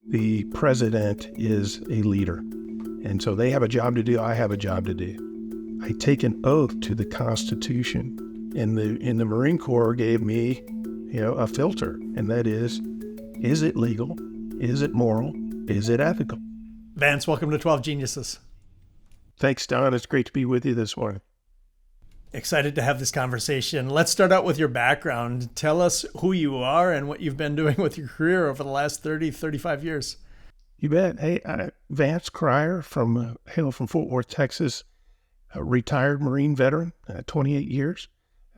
the president is a leader. And so they have a job to do, I have a job to do. I take an oath to the Constitution. And the Marine Corps gave me, a filter, and that is it legal? Is it moral? Is it ethical? Vance, welcome to 12 Geniuses. Thanks, Don. It's great to be with you this morning. Excited to have this conversation. Let's start out with your background. Tell us who you are and what you've been doing with your career over the last 30, 35 years. You bet. Hey, Vance Cryer hail from Fort Worth, Texas, a retired Marine veteran, 28 years.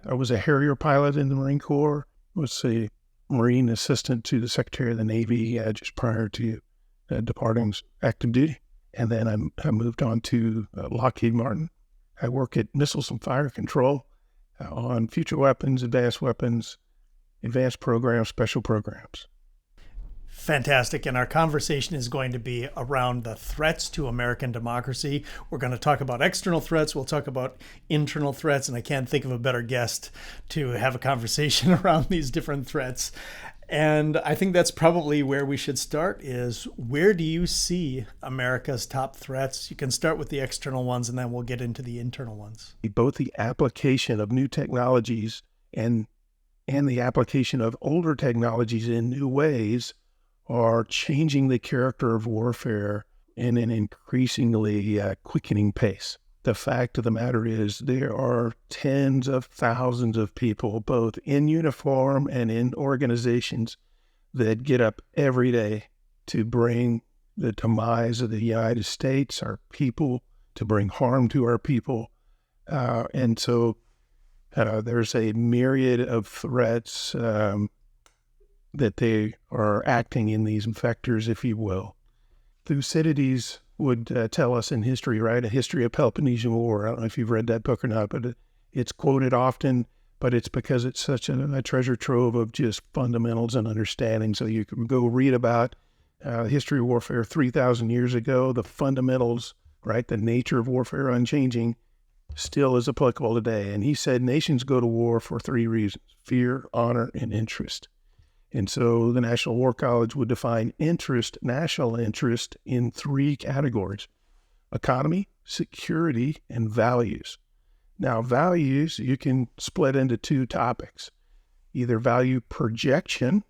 I was a Harrier pilot in the Marine Corps, was a Marine assistant to the Secretary of the Navy just prior to departing active duty. And then I moved on to Lockheed Martin. I work at Missiles and Fire Control on future weapons, advanced programs, special programs. Fantastic. And our conversation is going to be around the threats to American democracy. We're going to talk about external threats. We'll talk about internal threats. And I can't think of a better guest to have a conversation around these different threats. And I think that's probably where we should start is, where do you see America's top threats? You can start with the external ones, and then we'll get into the internal ones. Both the application of new technologies and the application of older technologies in new ways are changing the character of warfare in an increasingly quickening pace. The fact of the matter is there are tens of thousands of people, both in uniform and in organizations, that get up every day to bring the demise of the United States, our people, to bring harm to our people. And so there's a myriad of threats that they are acting in these vectors, if you will. Thucydides would tell us in history, right? A history of Peloponnesian War. I don't know if you've read that book or not, but it's quoted often, but it's because it's such a treasure trove of just fundamentals and understanding. So you can go read about history of warfare 3,000 years ago, the fundamentals, right? The nature of warfare unchanging still is applicable today. And he said nations go to war for three reasons: fear, honor, and interest. And so the National War College would define national interest, in three categories: economy, security, and values. Now, values you can split into two topics: either value projection,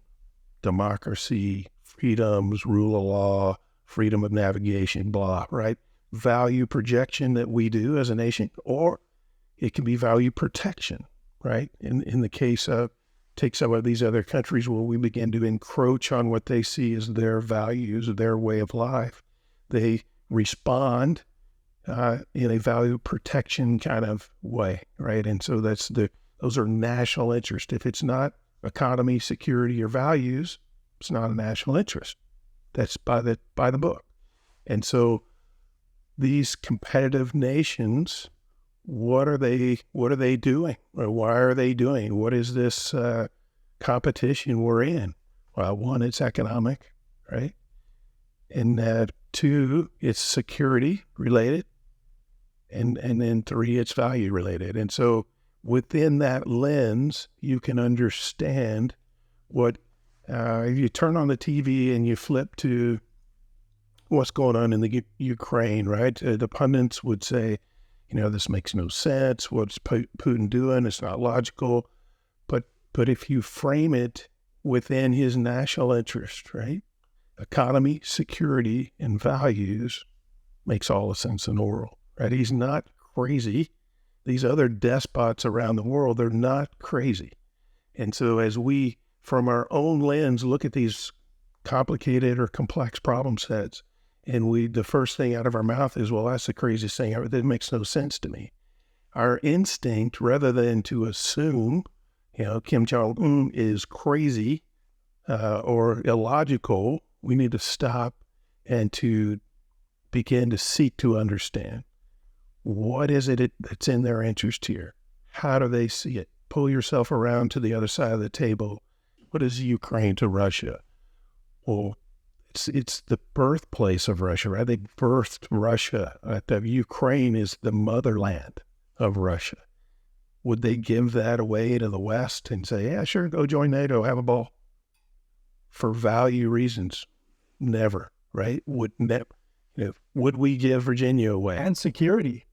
democracy, freedoms, rule of law, freedom of navigation, blah, right? Value projection that we do as a nation, or it can be value protection, right? In the case of, take some of these other countries where we begin to encroach on what they see as their values, their way of life. They respond in a value protection kind of way, right? And so those are national interests. If it's not economy, security, or values, it's not a national interest. That's by the book. And so these competitive nations, what are they doing? Or why are they doing? What is this competition we're in? Well, one, it's economic, right? And two, it's security related. And then three, it's value related. And so within that lens, you can understand what, if you turn on the TV and you flip to what's going on in the Ukraine, right? The pundits would say, this makes no sense. What's Putin doing? It's not logical. But if you frame it within his national interest, right? Economy, security, and values makes all the sense in the world, right? He's not crazy. These other despots around the world, they're not crazy. And so as we, from our own lens, look at these complicated or complex problem sets, and the first thing out of our mouth is, well, that's the craziest thing ever. That makes no sense to me. Our instinct, rather than to assume, Kim Jong-un is crazy or illogical, we need to stop and to begin to seek to understand, what is it that's in their interest here? How do they see it? Pull yourself around to the other side of the table. What is Ukraine to Russia? Well, it's the birthplace of Russia, right? They birthed Russia. The Ukraine is the motherland of Russia. Would they give that away to the West and say, yeah, sure, go join NATO, have a ball? For value reasons, never, right? Would never. Would we give Virginia away? And security.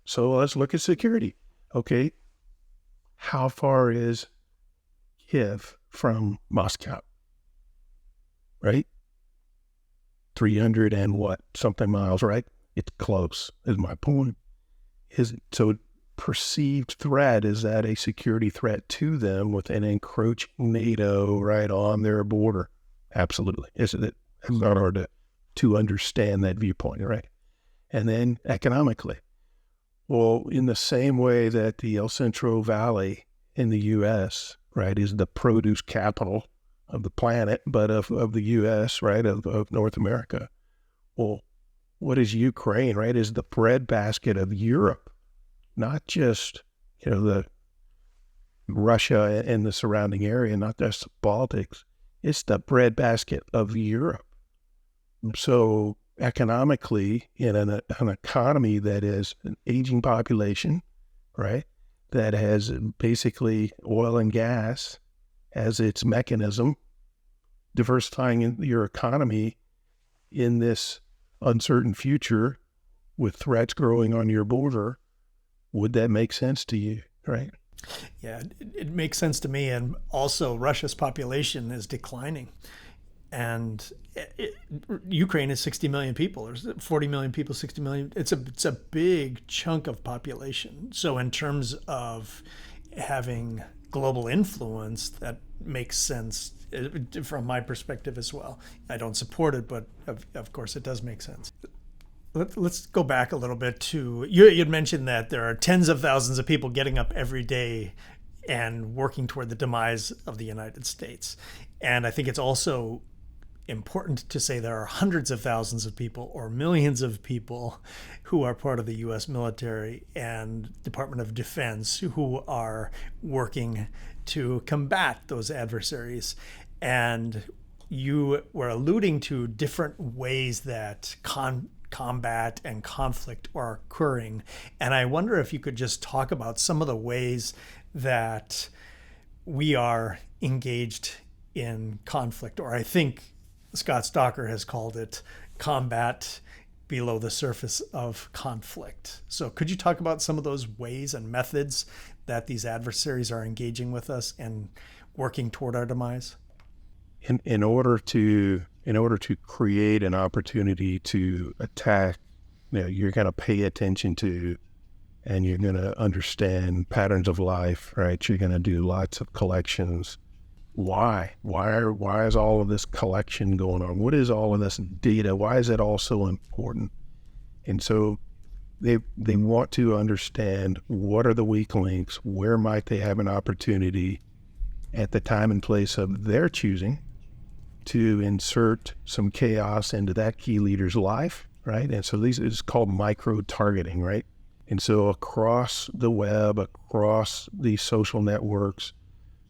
So let's look at security. Okay, how far is Kiev from Moscow? Right? 300 and what? Something miles, right? It's close, is my point. So perceived threat, is that a security threat to them with an encroaching NATO right on their border? Absolutely. Isn't it? It's not hard to understand that viewpoint, right? And then economically. Well, in the same way that the El Centro Valley in the U.S., right, is the produce capital of the planet, but of the U.S., right, of North America. Well, what is Ukraine, right, is the breadbasket of Europe, not just, the Russia and the surrounding area, not just the Baltics. It's the breadbasket of Europe. So economically, in an economy that is an aging population, right, that has basically oil and gas as its mechanism, diversifying your economy in this uncertain future with threats growing on your border, would that make sense to you, right? Yeah, it makes sense to me. And also, Russia's population is declining. And Ukraine is 60 million people, or 40 million people, 60 million. It's a big chunk of population. So in terms of having global influence, that makes sense from my perspective as well. I don't support it, but of course it does make sense. Let's go back a little bit to, you'd mentioned that there are tens of thousands of people getting up every day and working toward the demise of the United States. And I think it's also important to say there are hundreds of thousands of people or millions of people who are part of the U.S. military and Department of Defense who are working to combat those adversaries. And you were alluding to different ways that combat and conflict are occurring. And I wonder if you could just talk about some of the ways that we are engaged in conflict, or I think Scott Stalker has called it combat below the surface of conflict. So could you talk about some of those ways and methods that these adversaries are engaging with us and working toward our demise? In order to create an opportunity to attack, you're going to pay attention to, and you're going to understand patterns of life, right? You're going to do lots of collections. Why is all of this collection going on? What is all of this data? Why is it all so important? And so they want to understand, what are the weak links? Where might they have an opportunity at the time and place of their choosing to insert some chaos into that key leader's life, right? And so these is called micro-targeting, right? And so across the web, across these social networks,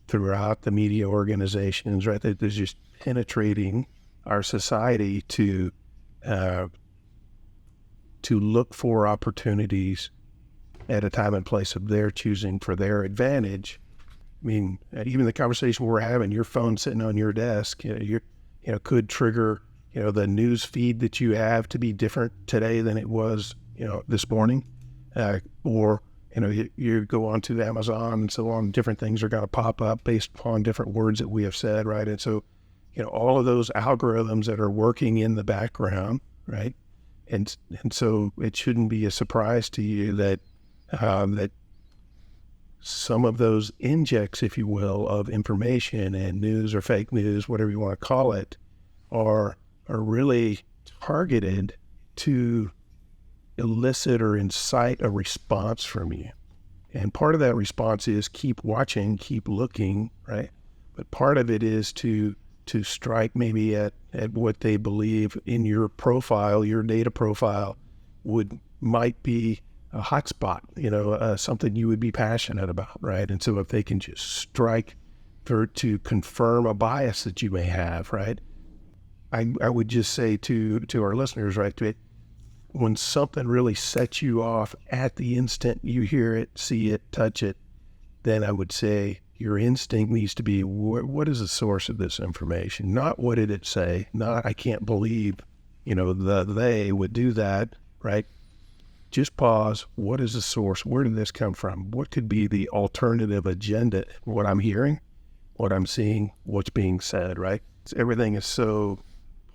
throughout the media organizations, right, that is just penetrating our society to look for opportunities at a time and place of their choosing for their advantage. I mean, even the conversation we're having, your phone sitting on your desk, could trigger, the news feed that you have to be different today than it was, this morning, or you go on to Amazon and so on, different things are going to pop up based upon different words that we have said, right? And so, all of those algorithms that are working in the background, right? And so it shouldn't be a surprise to you that that some of those injects, if you will, of information and news or fake news, whatever you want to call it, are really targeted to elicit or incite a response from you. And part of that response is keep watching, keep looking, right? But part of it is to strike maybe at what they believe in your profile, your data profile might be a hotspot, something you would be passionate about, right? And so if they can just strike to confirm a bias that you may have, right? I would just say to our listeners, right, when something really sets you off at the instant you hear it, see it, touch it, then I would say your instinct needs to be, what is the source of this information? Not what did it say? Not, I can't believe, they would do that, right? Just pause. What is the source? Where did this come from? What could be the alternative agenda? What I'm hearing, what I'm seeing, what's being said, right? Everything is so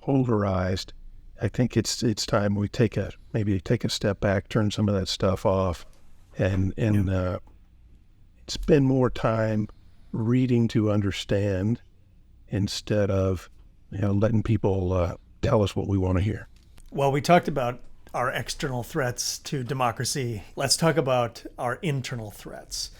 polarized. I think it's time we maybe take a step back, turn some of that stuff off, and spend more time reading to understand instead of letting people tell us what we want to hear. Well, we talked about our external threats to democracy. Let's talk about our internal threats.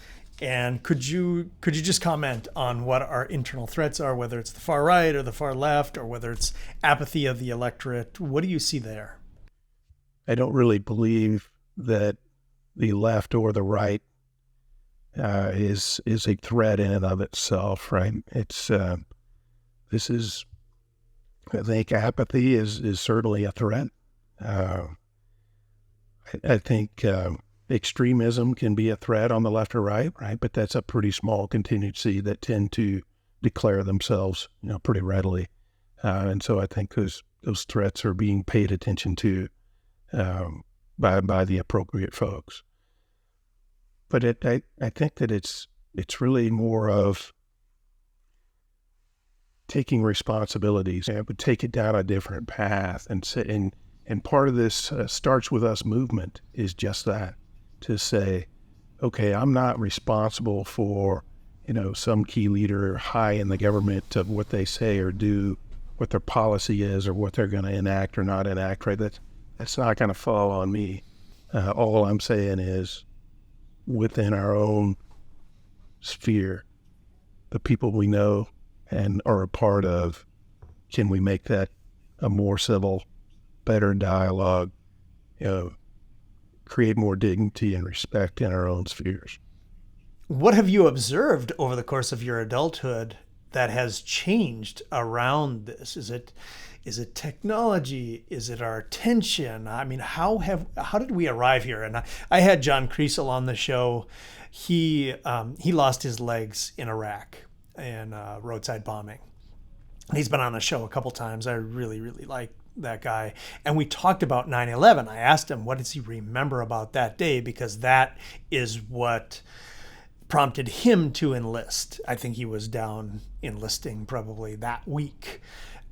And could you just comment on what our internal threats are, whether it's the far right or the far left, or whether it's apathy of the electorate? What do you see there? I don't really believe that the left or the right is a threat in and of itself, right? It's I think apathy is certainly a threat. I think extremism can be a threat on the left or right? But that's a pretty small contingency that tend to declare themselves, pretty readily. And so I think those threats are being paid attention to by the appropriate folks. But I think that it's really more of taking responsibilities and would take it down a different path. And part of this starts with us movement is just that, to say, okay, I'm not responsible for, some key leader high in the government of what they say or do, what their policy is or what they're going to enact or not enact, right? That's not going to fall on me. All I'm saying is within our own sphere, the people we know and are a part of, can we make that a more civil, better dialogue, create more dignity and respect in our own spheres? What have you observed over the course of your adulthood that has changed around this? Is it technology? Is it our attention? I mean, how did we arrive here? And I had John Kriesel on the show. He lost his legs in Iraq in roadside bombing. He's been on the show a couple times. I really, really like that guy. And we talked about 9/11. I asked him, what does he remember about that day? Because that is what prompted him to enlist. I think he was down enlisting probably that week.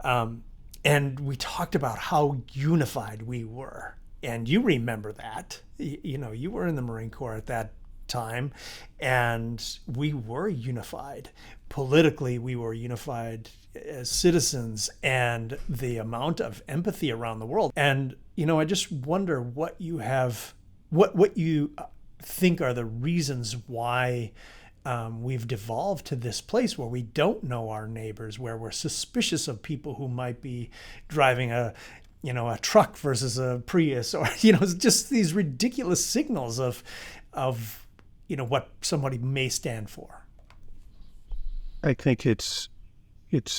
And we talked about how unified we were. And you remember that. You were in the Marine Corps at that time, and we were unified. Politically, we were unified as citizens, and the amount of empathy around the world. And, I just wonder what you think are the reasons why we've devolved to this place where we don't know our neighbors, where we're suspicious of people who might be driving a truck versus a Prius, or, just these ridiculous signals of what somebody may stand for. I think it's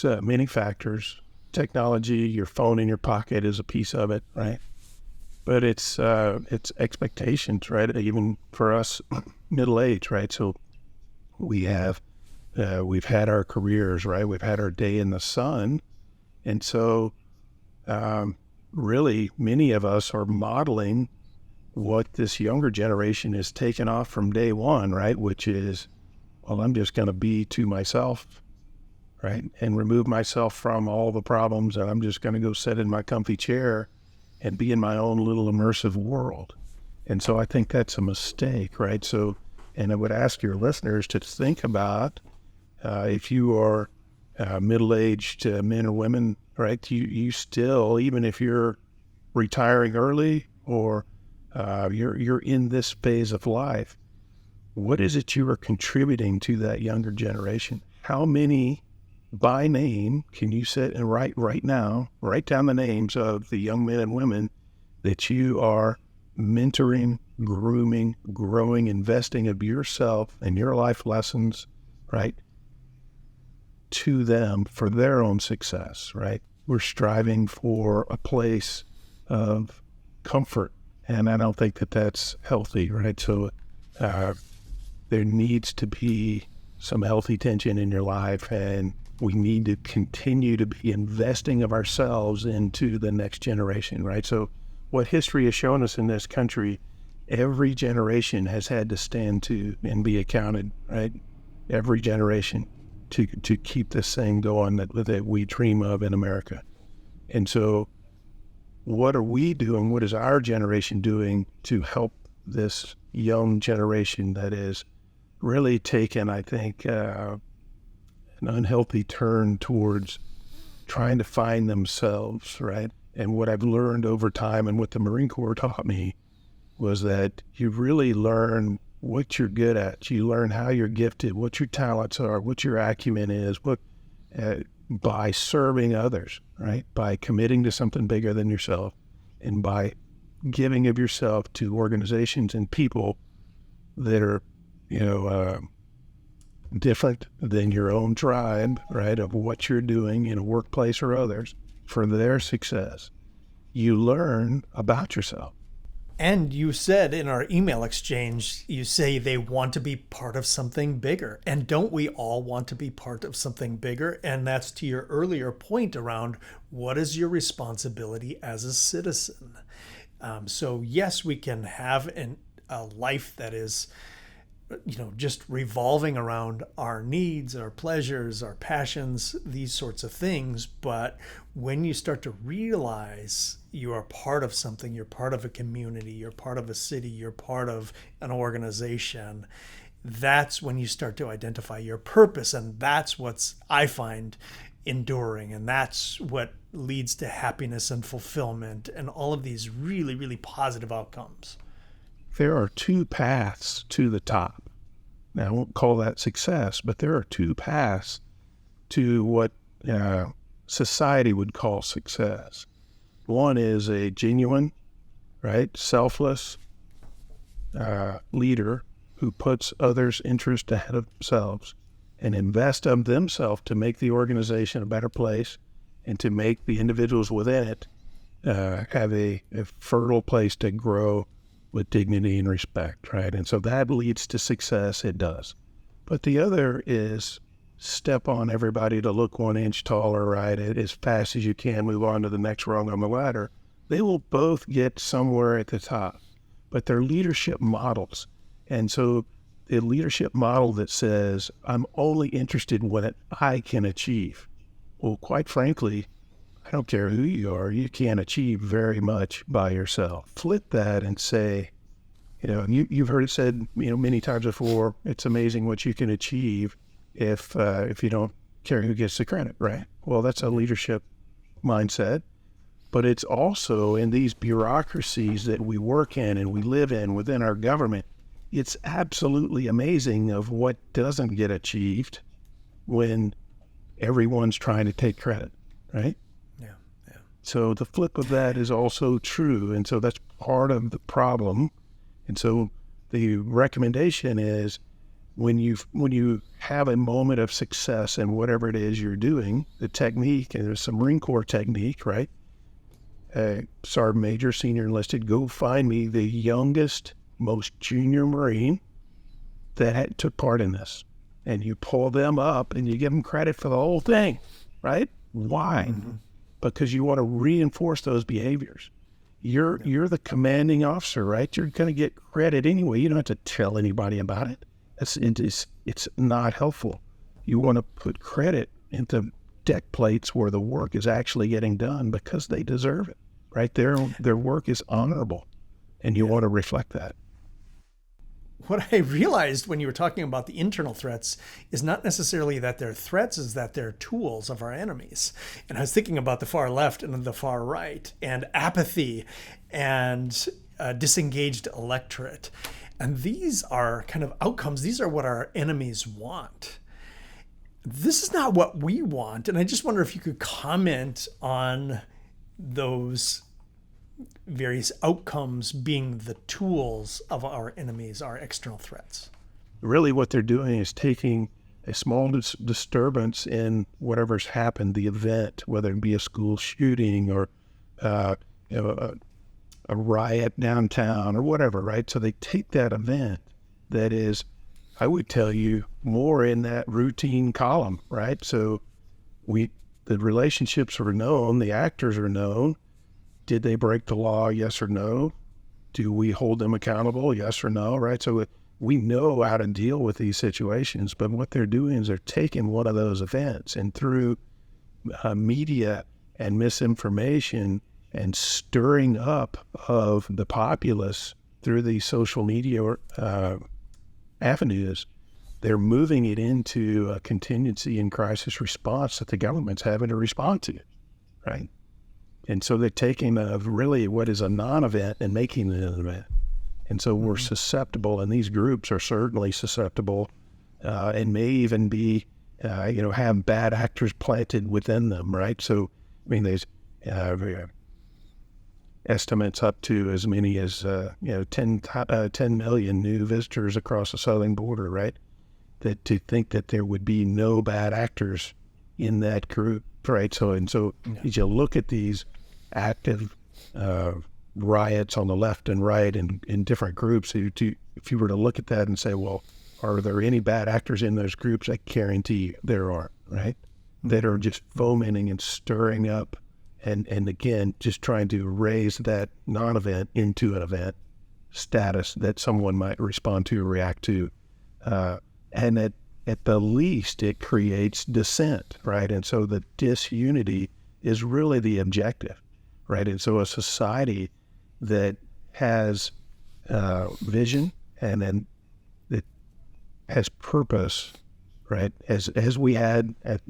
many factors. Technology, your phone in your pocket is a piece of it, right? But it's expectations, right? Even for us, middle age, right? So we've had our careers, right? We've had our day in the sun, and so really many of us are modeling what this younger generation has taken off from day one, right? Which is, well, I'm just going to be to myself, right? And remove myself from all the problems, and I'm just going to go sit in my comfy chair and be in my own little immersive world. And so I think that's a mistake, right? So, and I would ask your listeners to think about if you are middle-aged men or women, right? You still, even if you're retiring early or you're in this phase of life, what is it you are contributing to that younger generation? How many by name can you sit and write down the names of the young men and women that you are mentoring, grooming, growing, investing of yourself and your life lessons, right, to them for their own success, right? We're striving for a place of comfort, and I don't think that that's healthy, right? So there needs to be some healthy tension in your life, and we need to continue to be investing of ourselves into the next generation, right? So what history has shown us in this country, every generation has had to stand to and be accounted, right? Every generation to keep this thing going that we dream of in America. And so what are we doing? What is our generation doing to help this young generation that is really taken, I think, an unhealthy turn towards trying to find themselves, right? And what I've learned over time and what the Marine Corps taught me was that you really learn what you're good at. You learn how you're gifted, what your talents are, what your acumen is, by serving others, right? By committing to something bigger than yourself, and by giving of yourself to organizations and people that are, different than your own tribe, right? Of what you're doing in a workplace or others for their success. You learn about yourself. And you said in our email exchange, you say they want to be part of something bigger. And don't we all want to be part of something bigger? And that's to your earlier point around what is your responsibility as a citizen? So yes, we can have a life that is, just revolving around our needs, our pleasures, our passions, these sorts of things. But when you start to realize you are part of something, you're part of a community, you're part of a city, you're part of an organization, that's when you start to identify your purpose. And that's what's, I find, enduring. And that's what leads to happiness and fulfillment and all of these really, really positive outcomes. There are two paths to the top. Now, I won't call that success, but there are two paths to what society would call success. One is a genuine, right, selfless leader who puts others' interest ahead of themselves and invest of themselves to make the organization a better place and to make the individuals within it have a fertile place to grow with dignity and respect, right? And so that leads to success, it does. But the other is step on everybody to look 1 inch taller, right? As fast as you can, move on to the next rung on the ladder. They will both get somewhere at the top, but they're leadership models. And so the leadership model that says, I'm only interested in what I can achieve. Well, quite frankly, I don't care who you are, you can't achieve very much by yourself. Flip that and say, you've heard it said, many times before, it's amazing what you can achieve if you don't care who gets the credit, right? Well, that's a leadership mindset, but it's also in these bureaucracies that we work in and we live in within our government. It's absolutely amazing of what doesn't get achieved when everyone's trying to take credit, right? So the flip of that is also true. And so that's part of the problem. And so the recommendation is when you have a moment of success in whatever it is you're doing, the technique, and there's some Marine Corps technique, right? Sergeant Major, Senior Enlisted, go find me the youngest, most junior Marine that took part in this. And you pull them up and you give them credit for the whole thing, right? Why? Mm-hmm. Because you want to reinforce those behaviors. You're the commanding officer, right? You're going to get credit anyway. You don't have to tell anybody about it. It's not helpful. You want to put credit into deck plates where the work is actually getting done because they deserve it, right? Their work is honorable, and you want to reflect that. What I realized when you were talking about the internal threats is not necessarily that they're threats, is that they're tools of our enemies. And I was thinking about the far left and the far right, and apathy and disengaged electorate. And these are kind of outcomes. These are what our enemies want. This is not what we want. And I just wonder if you could comment on those various outcomes being the tools of our enemies, our external threats. Really what they're doing is taking a small disturbance in whatever's happened, the event, whether it be a school shooting or a riot downtown or whatever, right? So they take that event that is I would tell you more in that routine column, right? So the relationships are known, the actors are known. Did they break the law? Yes or no? Do we hold them accountable? Yes or no, right? So we know how to deal with these situations, but what they're doing is they're taking one of those events and through media and misinformation and stirring up of the populace through these social media avenues, they're moving it into a contingency and crisis response that the government's having to respond to, right? And so they're taking really what is a non-event and making it an event. And so we're susceptible, and these groups are certainly susceptible and may even be, have bad actors planted within them, right? So, I mean, there's estimates up to as many as, 10 million new visitors across the southern border, right? That to think that there would be no bad actors in that group, right? So as you look at these active riots on the left and right in different groups, if you were to look at that and say, well, are there any bad actors in those groups? I guarantee you there aren't, right? That are just fomenting and stirring up and again, just trying to raise that non-event into an event status that someone might respond to or react to. And at the least, it creates dissent, right? And so the disunity is really the objective, right? And so a society that has vision and then that has purpose, right? As we had at,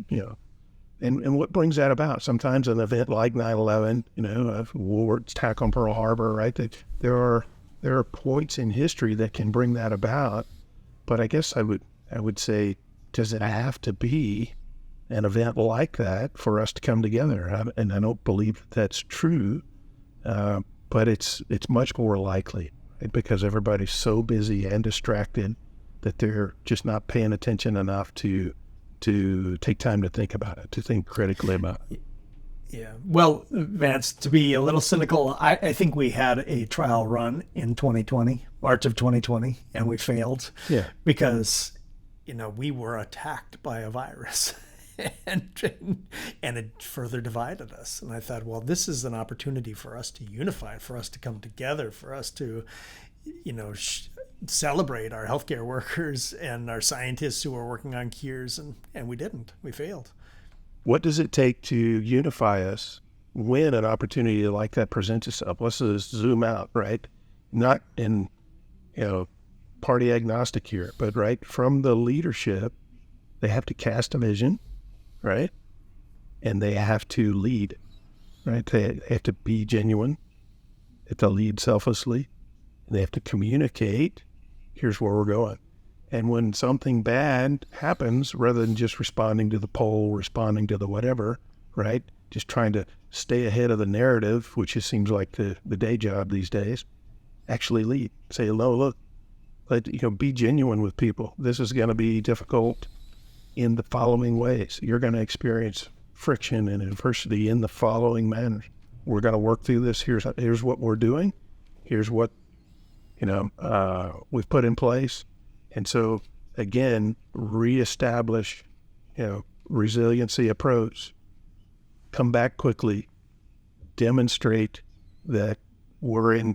and what brings that about? Sometimes an event like 9/11, a war attack on Pearl Harbor, right? There are points in history that can bring that about. But I guess I would say, does it have to be an event like that for us to come together? And I don't believe that's true, but it's much more likely, right? Because everybody's so busy and distracted that they're just not paying attention enough to take time to think about it, to think critically about it. Yeah. Well, Vance, to be a little cynical, I think we had a trial run in 2020, March of 2020, and we failed. Yeah. Because, we were attacked by a virus and it further divided us. And I thought, well, this is an opportunity for us to unify, for us to come together, for us to, celebrate our healthcare workers and our scientists who are working on cures. And we didn't. We failed. What does it take to unify us when an opportunity like that presents itself? Let's just zoom out, right? Not in, party agnostic here, but right from the leadership, they have to cast a vision, right? And they have to lead, right? They have to be genuine. They have to lead selflessly. And they have to communicate, here's where we're going. And when something bad happens, rather than just responding to the poll, responding to the whatever, right? Just trying to stay ahead of the narrative, which just seems like the day job these days, actually lead. Say, no, look, be genuine with people. This is going to be difficult in the following ways. You're going to experience friction and adversity in the following manners. We're going to work through this. Here's what we're doing. Here's what, we've put in place. And so, again, reestablish, resiliency approach, come back quickly, demonstrate that we're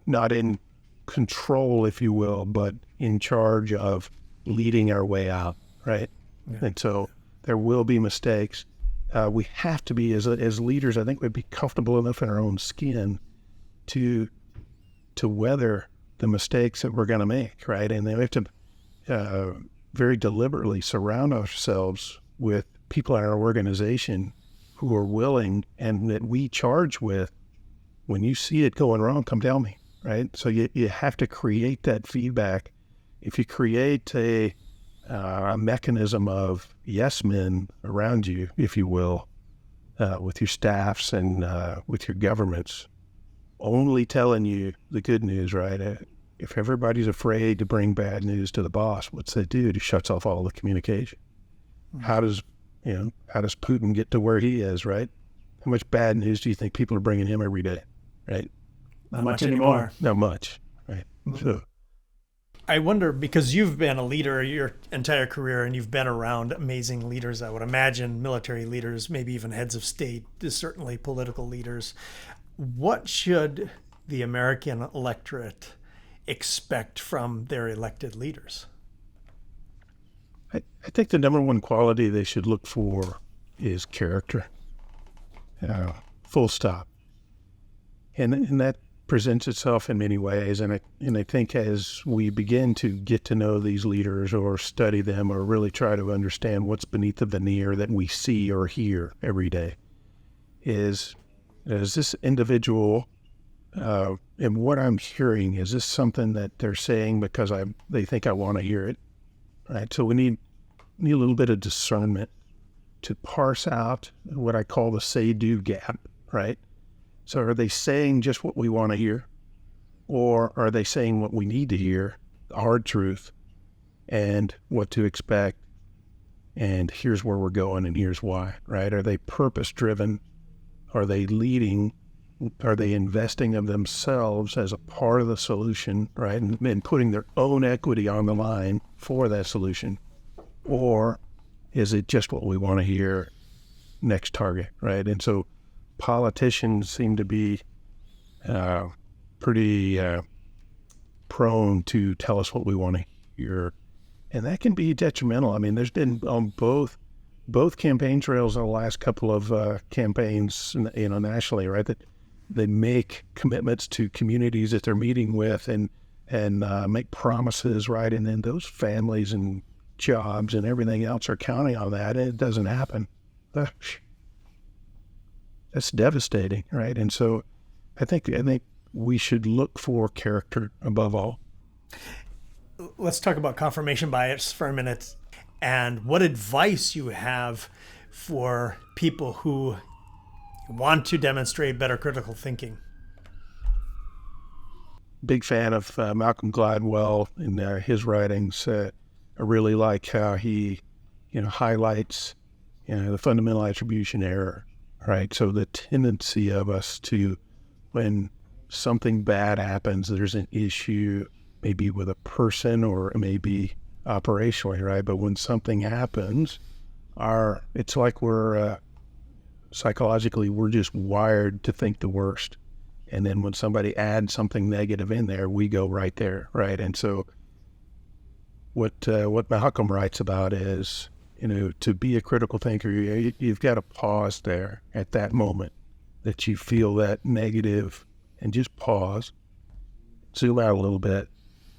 not in control, if you will, but in charge of leading our way out, right? Yeah. And so there will be mistakes. We have to be, as leaders, I think we'd be comfortable enough in our own skin to weather the mistakes that we're going to make, right? And then we have to very deliberately surround ourselves with people in our organization who are willing and that we charge with, when you see it going wrong, come tell me, right? So you have to create that feedback. If you create a mechanism of yes men around you, if you will, with your staffs and with your governments, only telling you the good news, right? If everybody's afraid to bring bad news to the boss, what's that do? It shuts off all the communication. Mm-hmm. How does Putin get to where he is, right? How much bad news do you think people are bringing him every day, right? Not much anymore. Not much, right? Mm-hmm. So I wonder, because you've been a leader your entire career and you've been around amazing leaders, I would imagine military leaders, maybe even heads of state, certainly political leaders. What should the American electorate expect from their elected leaders? I think the number one quality they should look for is character. Full stop. And that presents itself in many ways. And I think as we begin to get to know these leaders or study them or really try to understand what's beneath the veneer that we see or hear every day, is this individual, and what I'm hearing, is this something that they're saying because they think I want to hear it? Right? So we need a little bit of discernment to parse out what I call the say-do gap, right? So are they saying just what we want to hear? Or are they saying what we need to hear, the hard truth, and what to expect, and here's where we're going and here's why, right? Are they purpose-driven? Are they leading? Are they investing of themselves as a part of the solution, right? And putting their own equity on the line for that solution? Or is it just what we want to hear, next target, right? And so politicians seem to be pretty prone to tell us what we want to hear. And that can be detrimental. I mean, there's been on both campaign trails in the last couple of campaigns, nationally, right, that they make commitments to communities that they're meeting with and make promises, right? And then those families and jobs and everything else are counting on that, and it doesn't happen. That's devastating, right? And so I think we should look for character above all. Let's talk about confirmation bias for a minute and what advice you have for people who want to demonstrate better critical thinking. Big fan of Malcolm Gladwell and his writings. I really like how he, highlights, the fundamental attribution error, right? So the tendency of us to, when something bad happens, there's an issue, maybe with a person or maybe operationally, right? But when something happens, it's like we're psychologically, we're just wired to think the worst. And then when somebody adds something negative in there, we go right there, right? And so what Malcolm writes about is, to be a critical thinker, you've got to pause there at that moment that you feel that negative, and just pause, zoom out a little bit,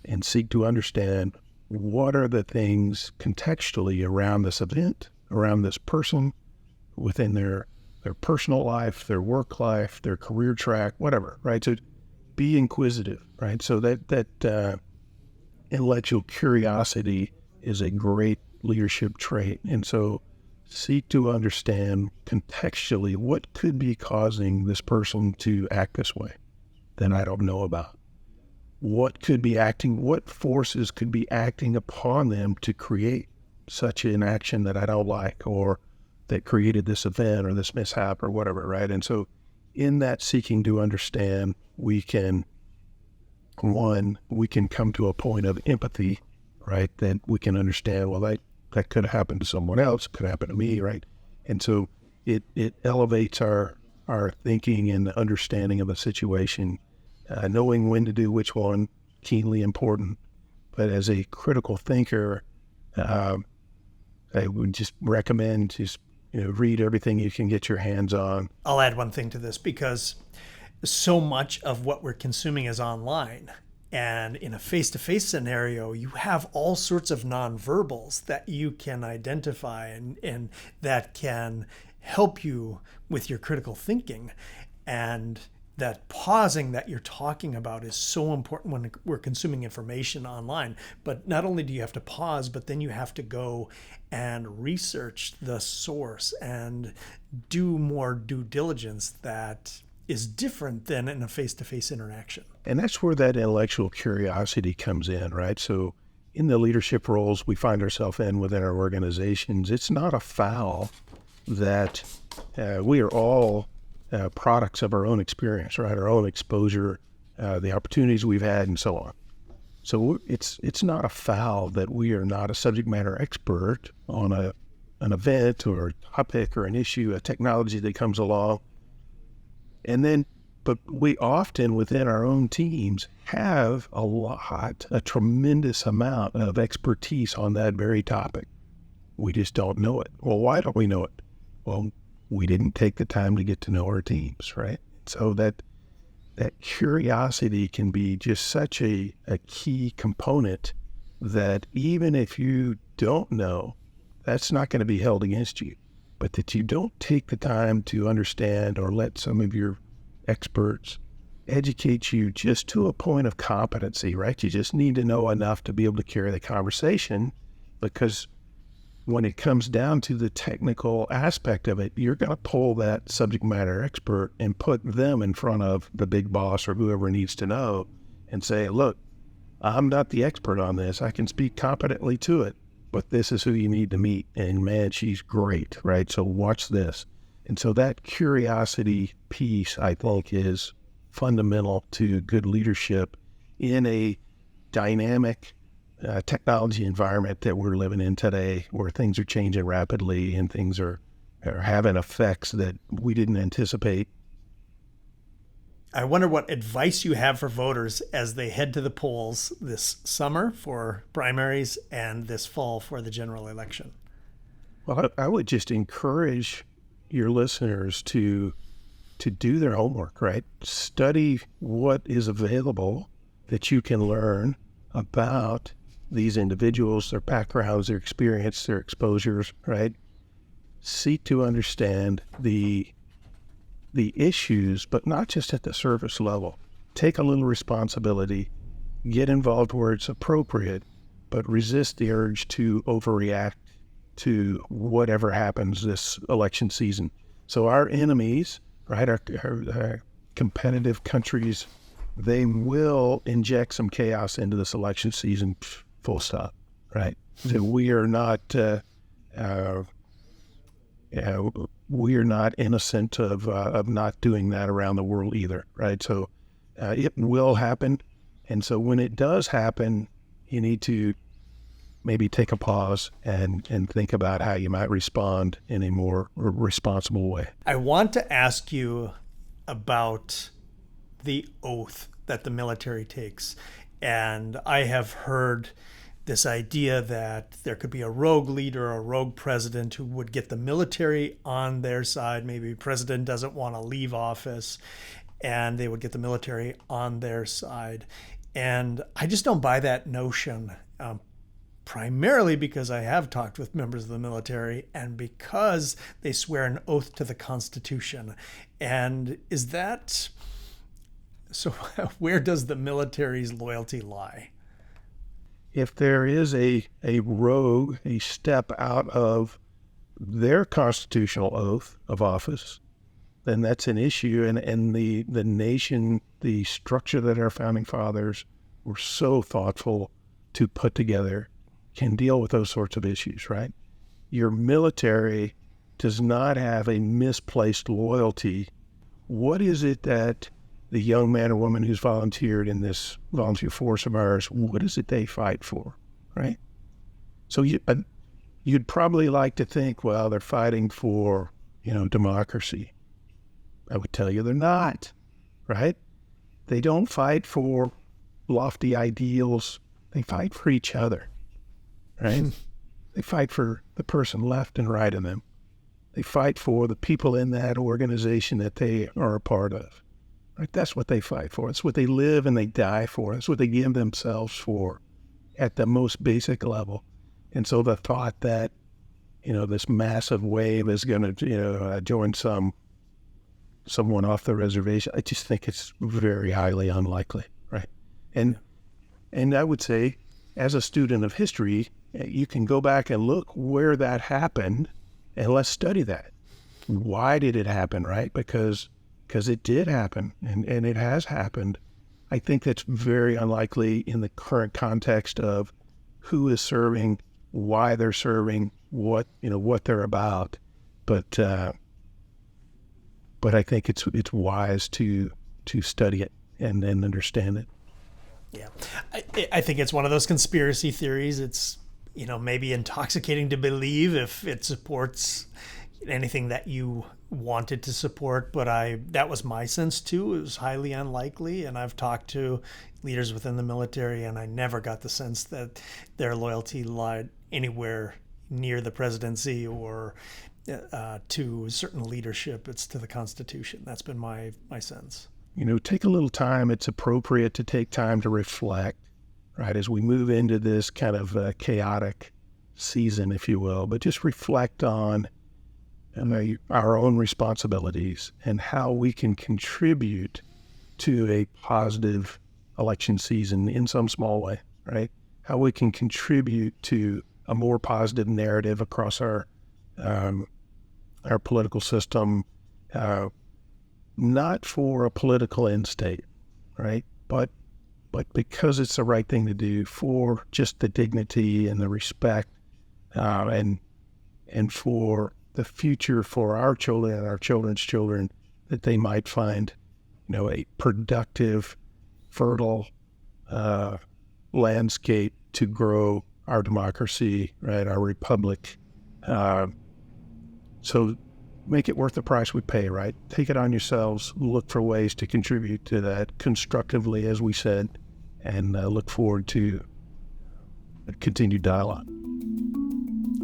and seek to understand what are the things contextually around this event, around this person, within their personal life, their work life, their career track, whatever, right? So be inquisitive, right? So that intellectual curiosity is a great leadership trait. And so seek to understand contextually what could be causing this person to act this way that I don't know about. What forces could be acting upon them to create such an action that I don't like, or that created this event or this mishap or whatever, right? And so in that seeking to understand, we can come to a point of empathy, right? That we can understand, well, that could have happened to someone else, could happen to me, right? And so it elevates our thinking and understanding of a situation, knowing when to do which one, keenly important. But as a critical thinker, I would just recommend read everything you can get your hands on. I'll add one thing to this, because so much of what we're consuming is online. And in a face-to-face scenario, you have all sorts of nonverbals that you can identify and that can help you with your critical thinking. And that pausing that you're talking about is so important when we're consuming information online. But not only do you have to pause, but then you have to go and research the source and do more due diligence that is different than in a face-to-face interaction. And that's where that intellectual curiosity comes in, right? So in the leadership roles we find ourselves in within our organizations, it's not a foul that we are all products of our own experience, right? Our own exposure, the opportunities we've had, and so on. So it's not a foul that we are not a subject matter expert on an event or a topic or an issue, a technology that comes along. And then, but we often within our own teams have a tremendous amount of expertise on that very topic. We just don't know it. Well, why don't we know it? Well, we didn't take the time to get to know our teams, right? So that curiosity can be just such a key component that even if you don't know, that's not going to be held against you. But that you don't take the time to understand or let some of your experts educate you just to a point of competency, right? You just need to know enough to be able to carry the conversation, because when it comes down to the technical aspect of it, you're going to pull that subject matter expert and put them in front of the big boss or whoever needs to know and say, look, I'm not the expert on this. I can speak competently to it, but this is who you need to meet. And man, she's great, right? So watch this. And so that curiosity piece, I think, is fundamental to good leadership in a dynamic technology environment that we're living in today, where things are changing rapidly and things are having effects that we didn't anticipate. I wonder what advice you have for voters as they head to the polls this summer for primaries and this fall for the general election. Well, I would just encourage your listeners to do their homework, right? Study what is available that you can learn about these individuals, their backgrounds, their experience, their exposures, right? Seek to understand the issues, but not just at the surface level. Take a little responsibility, get involved where it's appropriate, but resist the urge to overreact to whatever happens this election season. So our enemies, right, our competitive countries, they will inject some chaos into this election season, full stop, right? So we are not innocent of not doing that around the world either, right? So it will happen, and so when it does happen, you need to maybe take a pause and think about how you might respond in a more responsible way. I want to ask you about the oath that the military takes. And I have heard this idea that there could be a rogue leader, a rogue president who would get the military on their side. Maybe the president doesn't want to leave office and they would get the military on their side. And I just don't buy that notion, primarily because I have talked with members of the military and because they swear an oath to the Constitution. And is that... So where does the military's loyalty lie? If there is a rogue, a step out of their constitutional oath of office, then that's an issue. And the nation, the structure that our founding fathers were so thoughtful to put together can deal with those sorts of issues, right? Your military does not have a misplaced loyalty. What is it that the young man or woman who's volunteered in this volunteer force of ours, what is it they fight for, right? So you'd probably like to think, well, they're fighting for, democracy. I would tell you they're not, right? They don't fight for lofty ideals. They fight for each other, right? They fight for the person left and right of them. They fight for the people in that organization that they are a part of. Right? That's what they fight for. It's what they live and they die for. It's what they give themselves for at the most basic level. And so the thought that, this massive wave is going to, join someone off the reservation, I just think it's very highly unlikely, right? And I would say, as a student of history, you can go back and look where that happened, and let's study that. Why did it happen, right? Because it did happen, and it has happened. I think that's very unlikely in the current context of who is serving, why they're serving, what they're about. But I think it's wise to study it and understand it. Yeah. I think it's one of those conspiracy theories. It's, maybe intoxicating to believe if it supports anything that you wanted to support, but that was my sense too. It was highly unlikely, and I've talked to leaders within the military, and I never got the sense that their loyalty lied anywhere near the presidency or to certain leadership. It's to the Constitution. That's been my sense. Take a little time. It's appropriate to take time to reflect, right, as we move into this kind of chaotic season, if you will, but just reflect on our own responsibilities and how we can contribute to a positive election season in some small way, right? How we can contribute to a more positive narrative across our political system, not for a political end state, right? But because it's the right thing to do for just the dignity and the respect, and for the future for our children and our children's children, that they might find, a productive, fertile landscape to grow our democracy, right, our republic. So make it worth the price we pay, right? Take it on yourselves. Look for ways to contribute to that constructively, as we said, and look forward to a continued dialogue.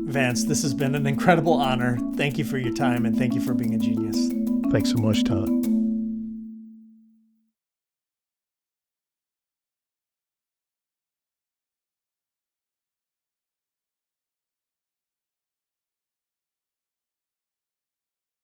Vance, this has been an incredible honor. Thank you for your time, and thank you for being a genius. Thanks so much, Todd.